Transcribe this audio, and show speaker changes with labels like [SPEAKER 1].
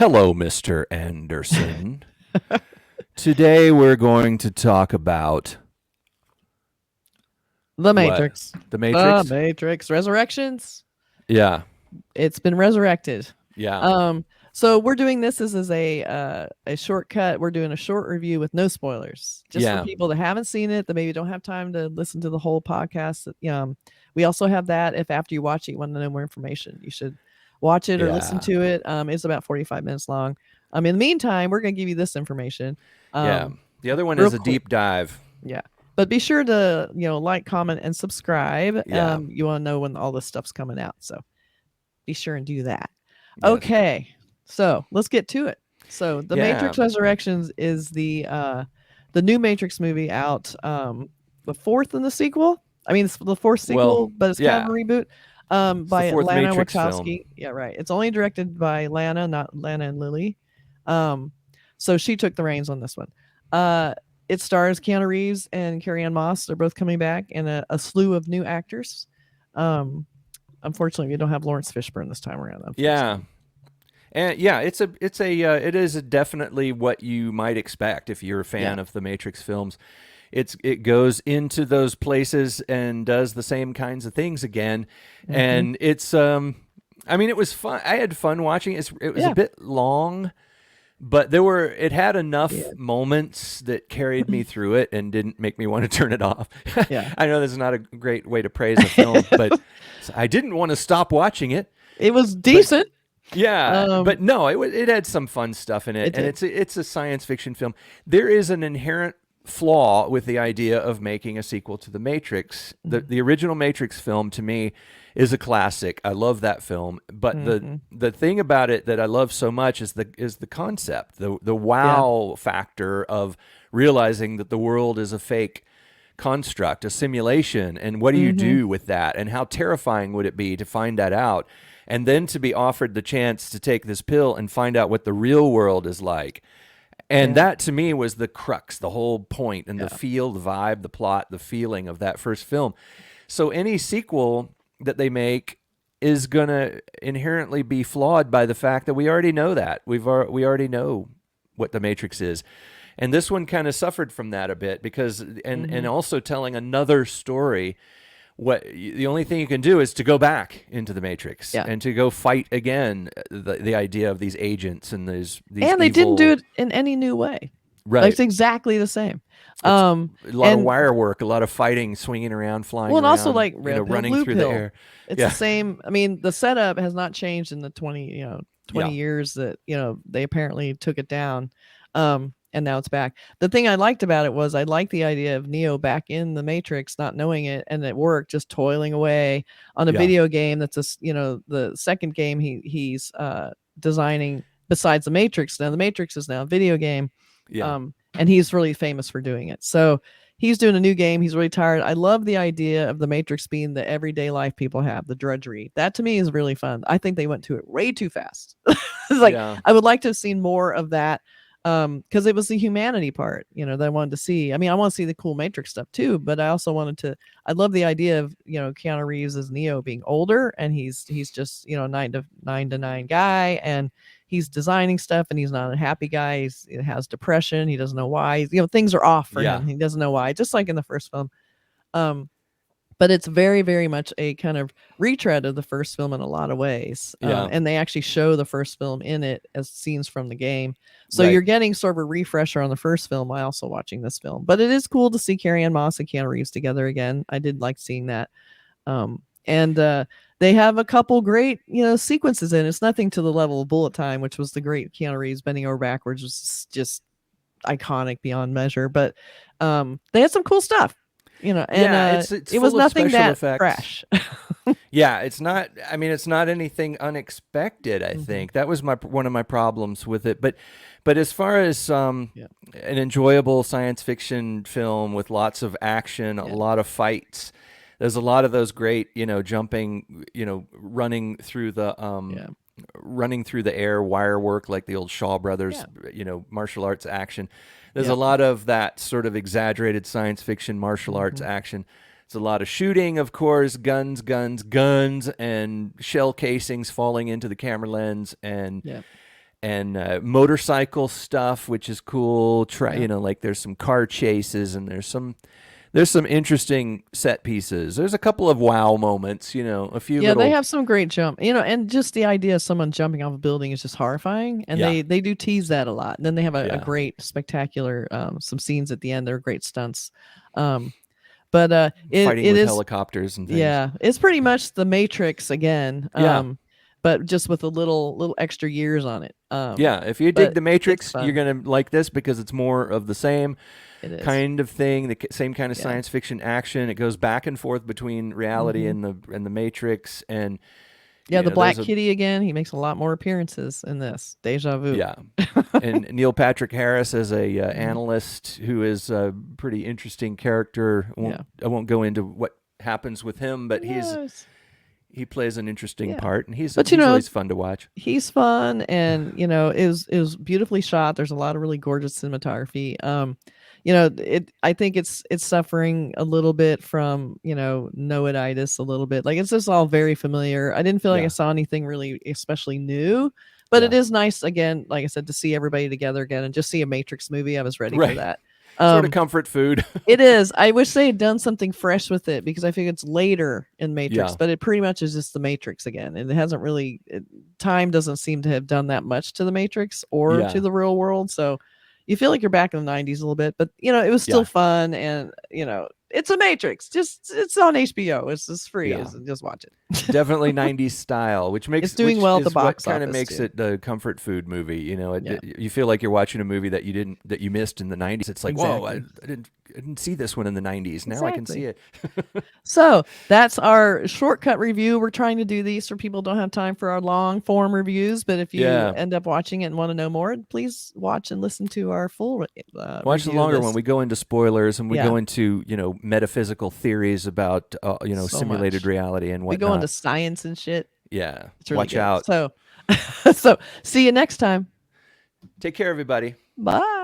[SPEAKER 1] Hello, Mr. Anderson. Today we're going to talk about
[SPEAKER 2] The
[SPEAKER 1] what?
[SPEAKER 2] Matrix.
[SPEAKER 1] The
[SPEAKER 2] The
[SPEAKER 1] Matrix?
[SPEAKER 2] Matrix. Resurrections.
[SPEAKER 1] Yeah.
[SPEAKER 2] It's been resurrected.
[SPEAKER 1] Yeah.
[SPEAKER 2] Um, so we're doing this as a shortcut. We're doing a short review with no spoilers, just for
[SPEAKER 1] Yeah.
[SPEAKER 2] people that haven't seen it, that maybe don't have time to listen to the whole podcast. We also have that. If after you watch it, you want to know more information, you should watch it or listen
[SPEAKER 1] Yeah.
[SPEAKER 2] to it. It's about 45 minutes long. In the meantime, we're going to give you this information.
[SPEAKER 1] Yeah. The other one
[SPEAKER 2] Real
[SPEAKER 1] is a
[SPEAKER 2] quick.
[SPEAKER 1] deep dive.
[SPEAKER 2] Yeah. But be sure to, like, comment, and subscribe.
[SPEAKER 1] Yeah.
[SPEAKER 2] You want to know when all this stuff's coming out. So be sure and do that.
[SPEAKER 1] Yes.
[SPEAKER 2] Okay. So let's get to it. So The
[SPEAKER 1] Yeah.
[SPEAKER 2] Matrix Resurrections is the new Matrix movie out, the fourth in the sequel. I mean, it's the fourth
[SPEAKER 1] Well,
[SPEAKER 2] sequel, but it's kind of a reboot.
[SPEAKER 1] it's the
[SPEAKER 2] By
[SPEAKER 1] fourth
[SPEAKER 2] Lana
[SPEAKER 1] Matrix film.
[SPEAKER 2] Wachowski. Yeah, right. It's only directed by Lana, not Lana and Lily. So she took the reins on this one. It stars Keanu Reeves and Carrie-Anne Moss. They're both coming back, and a slew of new actors. Unfortunately, we don't have Lawrence Fishburne this time around.
[SPEAKER 1] Yeah. And yeah, it is definitely what you might expect if you're a fan of the Matrix films. It goes into those places and does the same kinds of things again, and it's I mean, it was fun. I had fun watching it. It was a bit long, but it had enough moments that carried me through it and didn't make me want to turn it off.
[SPEAKER 2] Yeah.
[SPEAKER 1] I know this is not a great way to praise a film, but I didn't want to stop watching it.
[SPEAKER 2] It was decent.
[SPEAKER 1] But no, it had some fun stuff in it, and it's a science fiction film. There is an inherent flaw with the idea of making a sequel to The Matrix. The original Matrix film, to me, is a classic. I love that film, but the thing about it that I love so much is the concept, the wow factor of realizing that the world is a fake construct, a simulation, and what do you do with that, and how terrifying would it be to find that out, and then to be offered the chance to take this pill and find out what the real world is like. And that, to me, was the crux, the whole point, and the feel, the vibe, the plot, the feeling of that first film. So any sequel that they make is going to inherently be flawed by the fact that we already know that. We already know what the Matrix is. And this one kind of suffered from that a bit because, and also telling another story. The only thing you can do is to go back into the Matrix and to go fight again the idea of these agents and these
[SPEAKER 2] and they didn't do it in any new way.
[SPEAKER 1] Right.
[SPEAKER 2] Like, it's exactly the same.
[SPEAKER 1] A lot of wire work, a lot of fighting, swinging around, flying around,
[SPEAKER 2] also like
[SPEAKER 1] running through the air.
[SPEAKER 2] It's the same. I mean, the setup has not changed in the 20 years that they apparently took it down. And now it's back. The thing I liked about it was I liked the idea of Neo back in the Matrix, not knowing it, and at work just toiling away on a video game that's the second game he's designing besides the Matrix. Now the Matrix is now a video game, and he's really famous for doing it. So he's doing a new game. He's really tired. I love the idea of the Matrix being the everyday life people have, the drudgery. That to me is really fun. I think they went to it way too fast. I would like to have seen more of that. Because it was the humanity part, that I wanted to see. I mean, I want to see the cool Matrix stuff too, but I also I love the idea of, Keanu Reeves as Neo being older, and he's just, 9 to 9 guy, and he's designing stuff, and he's not a happy guy. He has depression. He doesn't know why. Things are off for him. He doesn't know why, just like in the first film. But it's very, very much a kind of retread of the first film in a lot of ways. And they actually show the first film in it as scenes from the game. So you're getting sort of a refresher on the first film while also watching this film. But it is cool to see Carrie-Anne Moss and Keanu Reeves together again. I did like seeing that. And they have a couple great, sequences in. It's nothing to the level of Bullet Time, which was the great Keanu Reeves bending over backwards, was just iconic beyond measure. But they had some cool stuff. It was nothing that fresh.
[SPEAKER 1] It's not. I mean, it's not anything unexpected. I think that was one of my problems with it. But as far as an enjoyable science fiction film with lots of action, a lot of fights, there's a lot of those great, jumping, running through the air, wire work like the old Shaw Brothers, martial arts action. There's a lot of that sort of exaggerated science fiction martial arts action. It's a lot of shooting, of course, guns, and shell casings falling into the camera lens, and motorcycle stuff, which is cool. Like there's some car chases, and there's some interesting set pieces. There's a couple of wow moments, a few.
[SPEAKER 2] Yeah, they have some great and just the idea of someone jumping off a building is just horrifying, and they do tease that a lot. And then they have a great spectacular some scenes at the end. They're great stunts. But
[SPEAKER 1] fighting
[SPEAKER 2] it
[SPEAKER 1] with
[SPEAKER 2] is
[SPEAKER 1] helicopters and things.
[SPEAKER 2] Yeah, it's pretty much the Matrix again. But just with a little extra years on it.
[SPEAKER 1] If you dig the Matrix, you're gonna like this because it's more of the same kind of thing, the same kind of science fiction action. It goes back and forth between reality and the Matrix, and
[SPEAKER 2] the Black Kitty again. He makes a lot more appearances in this. Deja vu.
[SPEAKER 1] Yeah, and Neil Patrick Harris as a analyst who is a pretty interesting character. I won't go into what happens with him, but he plays an interesting part, and he's always fun to watch.
[SPEAKER 2] He's fun, and it was beautifully shot. There's a lot of really gorgeous cinematography. I think it's suffering a little bit from Noaditis a little bit. Like it's just all very familiar. I didn't feel like I saw anything really especially new, but it is nice again, like I said, to see everybody together again and just see a Matrix movie. I was ready for that.
[SPEAKER 1] Sort of comfort food.
[SPEAKER 2] It is. I wish they had done something fresh with it because I think it's later in Matrix, but it pretty much is just the Matrix again. And it hasn't really, time doesn't seem to have done that much to the Matrix or to the real world. So you feel like you're back in the 90s a little bit, but it was still fun. And, it's a Matrix. It's on HBO. It's just free. Just watch it.
[SPEAKER 1] Definitely 90s style, which makes
[SPEAKER 2] it's doing well at the box office.
[SPEAKER 1] Kind of makes it the comfort food movie. You feel like you're watching a movie that you missed in the 90s. It's like, whoa, I didn't see this one in the 90s. Now I can see it.
[SPEAKER 2] So that's our shortcut review. We're trying to do these for people who don't have time for our long form reviews. But if you end up watching it and want to know more, please watch and listen to our full
[SPEAKER 1] watch the longer one. We go into spoilers and we go into metaphysical theories about simulated reality and whatnot.
[SPEAKER 2] We go into science and shit.
[SPEAKER 1] Yeah,
[SPEAKER 2] really
[SPEAKER 1] watch
[SPEAKER 2] good.
[SPEAKER 1] out.
[SPEAKER 2] So see you next time.
[SPEAKER 1] Take care, everybody.
[SPEAKER 2] Bye.